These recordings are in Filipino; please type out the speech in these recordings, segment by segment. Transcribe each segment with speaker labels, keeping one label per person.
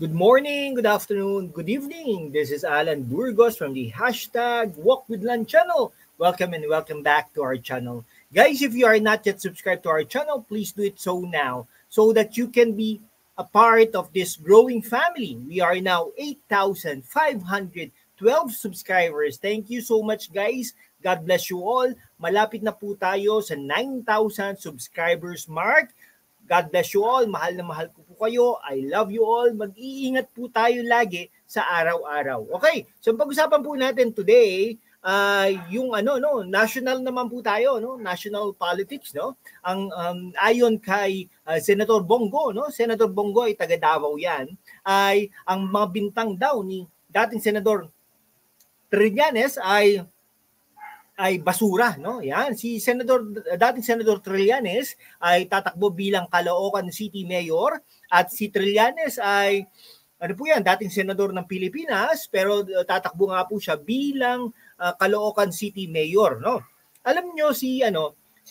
Speaker 1: Good morning, good afternoon, good evening. This is Alan Burgos from the hashtag Walk with Lan channel. Welcome and welcome back to our channel. Guys, if you are not yet subscribed to our channel, please do it so now so that you can be a part of this growing family. We are now 8,512 subscribers. Thank you so much, guys. God bless you all. Malapit na po tayo sa 9,000 subscribers mark. God bless you all. Mahal na mahal ko po kayo. I love you all. Mag-iingat po tayo lagi sa araw-araw. Okay, so pag-usapan po natin today, yung national naman po tayo, no? National politics, no? Ang ayon kay Senator Bongo, no? Senator Bongo ay taga Davao 'yan. Ay ang mga bintang daw ni dating Senador Trillanes ay basura, no? Yan, si dating Senador Trillanes ay tatakbo bilang Caloocan City Mayor at si Trillanes ay dating senador ng Pilipinas pero tatakbo nga po siya bilang Caloocan City Mayor, no? Alam niyo si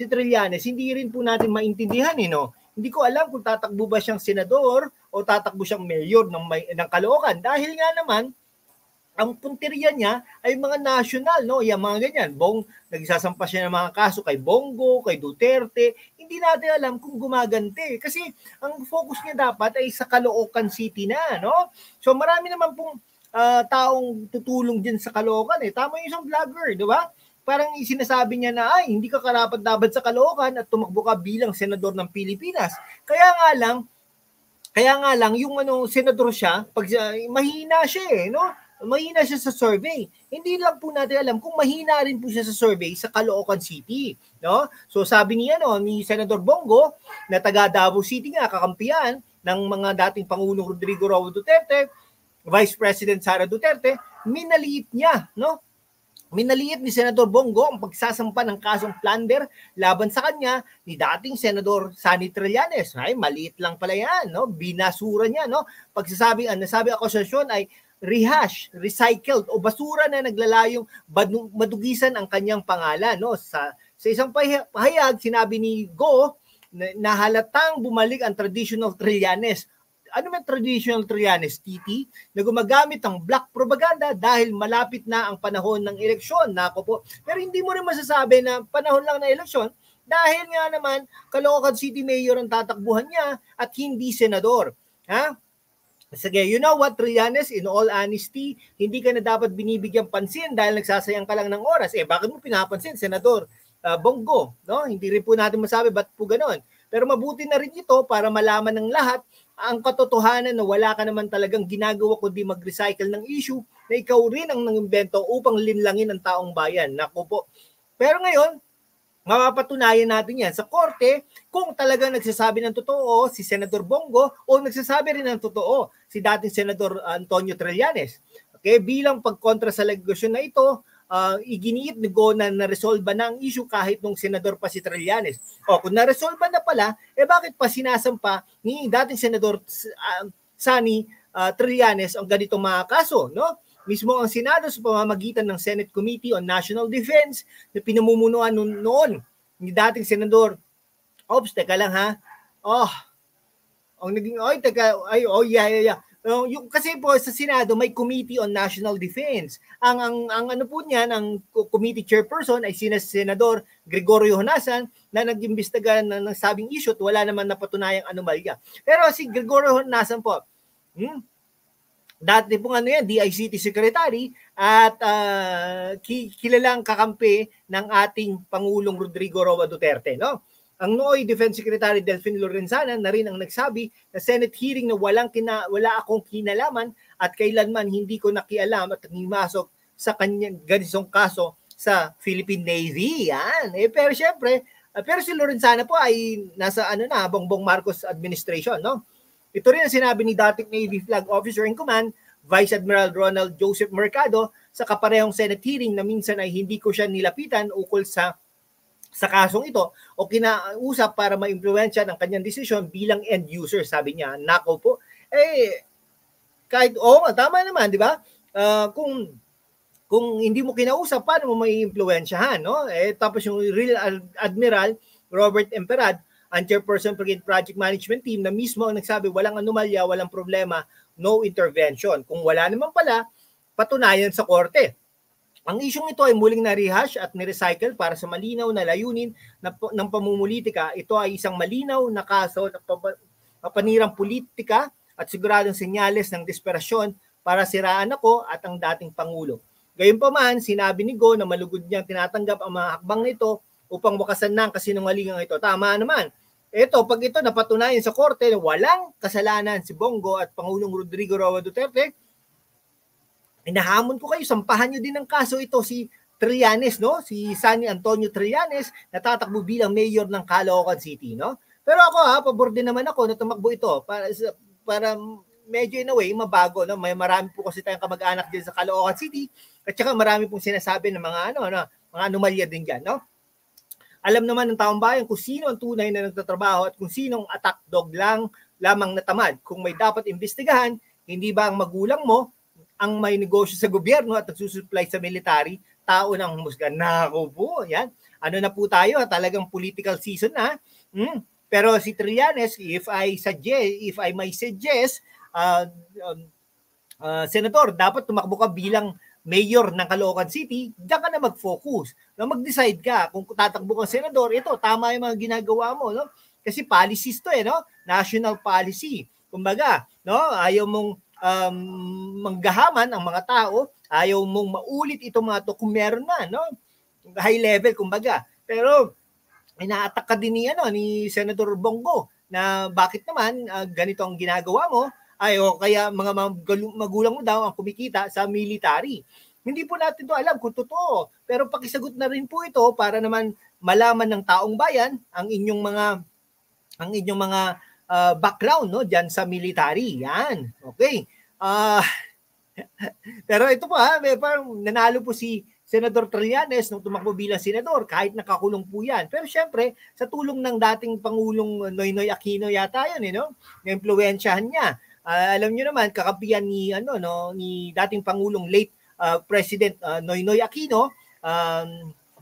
Speaker 1: Trillanes, hindi rin po natin maintindihan no. Hindi ko alam kung tatakbo ba siyang senador o tatakbo siyang mayor ng Caloocan dahil nga naman ang punteriya niya ay mga national, no? Yung mga ganyan. Nagsasampa siya ng mga kaso kay Bongo, kay Duterte. Hindi natin alam kung gumagante. Kasi ang focus niya dapat ay sa Caloocan City na, no? So marami naman pong taong tutulong din sa Caloocan. Tama yung isang vlogger, di ba? Parang sinasabi niya na, hindi ka karapat-dapat sa Caloocan at tumakbo ka bilang senador ng Pilipinas. Kaya nga lang, yung senador siya, pag mahina siya no? Mahina siya sa survey. Hindi lang po natin alam kung mahina rin po siya sa survey sa Caloocan City, no? So sabi ni Senador Bongo na taga Davao City nga kakampiyan ng mga dating Pangulong Rodrigo Roa Duterte, Vice President Sara Duterte, minaliit niya, no? Minaliit ni Senador Bongo ang pagsasampa ng kasong plunder laban sa kanya ni dating Senador Sani Trillanes. Ay, maliit lang pala yan, no? Binasura niya, no? Nasabi akusasyon ay rehash, recycled o basura na naglalayong madugisan ang kanyang pangalan, no? Sa isang pahayag, sinabi ni Go na halatang bumalik ang traditional Trillanes. Ano man traditional Trillanes, Titi? Na gumagamit ng black propaganda dahil malapit na ang panahon ng eleksyon. Nako po. Pero hindi mo rin masasabi na panahon lang ng eleksyon dahil nga naman Caloocan City Mayor ang tatakbuhan niya at hindi senador. Ha? Sige, you know what, Trillanes, in all honesty, hindi ka na dapat binibigyang pansin dahil nagsasayang ka lang ng oras. Bakit mo pinapansin, Senador Bongo? No? Hindi rin po natin masabi ba't po ganon. Pero mabuti na rin ito para malaman ng lahat ang katotohanan na wala ka naman talagang ginagawa kundi mag-recycle ng issue na ikaw rin ang nangimbento upang linlangin ang taong bayan. Naku po. Pero ngayon, mapapatunayan natin yan sa korte kung talagang nagsasabi ng totoo si Senador Bongo o nagsasabi rin ng totoo si dating Senador Antonio Trillanes. Okay, bilang pagkontra sa legasyon na ito, iginiit ni Go na naresolba na ang issue kahit nung senador pa si Trillanes. Kung naresolba na pala, bakit pa sinasampa ni dating Senador Sani Trillanes ang ganitong mga kaso, no? Mismo ang Senado sa pamamagitan ng Senate Committee on National Defense na pinamumunuan noon ni dating Senador. Teka lang ha. Yung kasi po sa Senado may Committee on National Defense. Ang po niyan, ang committee chairperson ay Senador Gregorio Honasan na nag-imbestiga ng sabing issue at wala naman napatunayang anomalya. Pero si Gregorio Honasan po, dati pong DICT Secretary at kilalang kakampi ng ating Pangulong Rodrigo Roa Duterte, no? Ang nooy Defense Secretary Delfin Lorenzana na rin ang nagsabi na Senate hearing na wala akong kinalaman at kailanman hindi ko nakialam at himasok sa kanyang ganitong kaso sa Philippine Navy. Yan. Pero syempre, si Lorenzana po ay nasa Bongbong Marcos administration, no? Ito rin ang sinabi ni dating Navy Flag Officer in Command, Vice Admiral Ronald Joseph Mercado, sa kaparehong Senate hearing na minsan ay hindi ko siya nilapitan ukol sa kasong ito o kinausap para ma-impluwensya ng kanyang desisyon bilang end user, sabi niya. Nako po. Tama naman, di ba? Kung hindi mo kinausap, paano mo mai-impluwensyahan, no? Tapos yung Real Admiral Robert Emperad ang chairperson project management team na mismo ang nagsabi walang anomalya, walang problema, no intervention. Kung wala naman pala, patunayan sa korte. Ang isyong ito ay muling na-rehash at ni-recycle para sa malinaw na layunin ng pamumulitika. Ito ay isang malinaw na kaso ng panirang politika at siguradong senyales ng desperasyon para siraan ako at ang dating Pangulo. Gayunpaman, sinabi ni Go na malugod niyang tinatanggap ang mga hakbang nito upang wakasan ng kasinungalingang ito. Tama naman. Ito, pag ito napatunayan sa korte na walang kasalanan si Bongo at Pangulong Rodrigo Roa Duterte, inahamon ko kayo, sampahan nyo din ng kaso ito si Trillanes, no? Si Sunny Antonio Trillanes na tatakbo bilang mayor ng Caloocan City, no? Pero ako pabor din naman ako na tumakbo ito para medyo in a way mabago, no? May marami po kasi tayong kamag-anak din sa Caloocan City at saka marami pong sinasabi ng mga mga anomalya din diyan, no? Alam naman ng taong bayan kung sino ang tunay na nagtatrabaho at kung sinong attack dog lamang natamad. Kung may dapat imbestigahan, hindi ba ang magulang mo ang may negosyo sa gobyerno at nagsusupply sa military, tao ng humusga. Nako po, yan. Ano na po tayo, talagang political season na. Pero si Trillanes, if I may suggest, Senador, dapat tumakbo ka bilang mayor ng Caloocan City, diyan ka na mag-focus. Na mag-decide ka kung tatakbo kang senador, ito, tama yung mga ginagawa mo, no? Kasi policies to no? National policy. Kumbaga, no? Ayaw mong manggahaman ang mga tao, ayaw mong maulit itong mga to kung meron man, no? High level, kumbaga. Pero, ina-attack ka din ni Senator Bongo na bakit naman ganito ang ginagawa mo, kaya mga magulang mo daw ang kumikita sa military. Hindi po natin to alam kung totoo, pero pakisagot na rin po ito para naman malaman ng taong bayan ang inyong mga background, no, diyan sa military. Yan. Okay. Pero ito po parang nanalo po si Senador Trillanes nung tumakbo bilang senador kahit nakakulong po yan. Pero syempre, sa tulong ng dating Pangulong Noynoy Aquino yata yun, na-impluwensyahan niya. Alam niyo naman, kakampihan ni dating Pangulong late President Noynoy Aquino,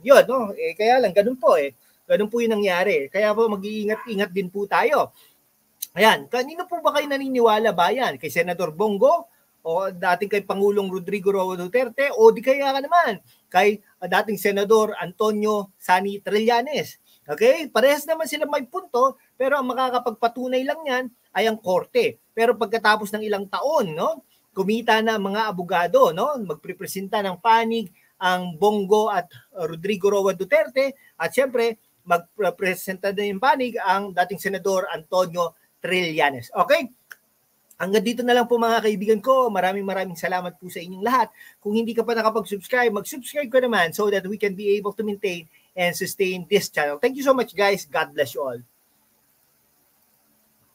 Speaker 1: yun, no? Kaya lang, ganun po Ganun po yung nangyari. Kaya po mag-iingat-ingat din po tayo. Ayan, kanino po ba kayo naniniwala ba yan? Kay Senador Bongo o dating kay Pangulong Rodrigo Roa Duterte o di kaya ka naman kay dating Senador Antonio Sunny Trillanes? Okay? Parehas naman sila may punto pero ang makakapagpatunay lang yan ay ang korte. Pero pagkatapos ng ilang taon, no, kumita na mga abogado, no, magprepresenta ng panig ang Bongo at Rodrigo Roa Duterte at siyempre magpresenta din yung panig ang dating Senador Antonio Trillanes. Okay? Hanggang dito na lang po mga kaibigan ko. Maraming salamat po sa inyong lahat. Kung hindi ka pa nakapag-subscribe, mag-subscribe ka naman so that we can be able to maintain and sustain this channel. Thank you so much guys. God bless you all.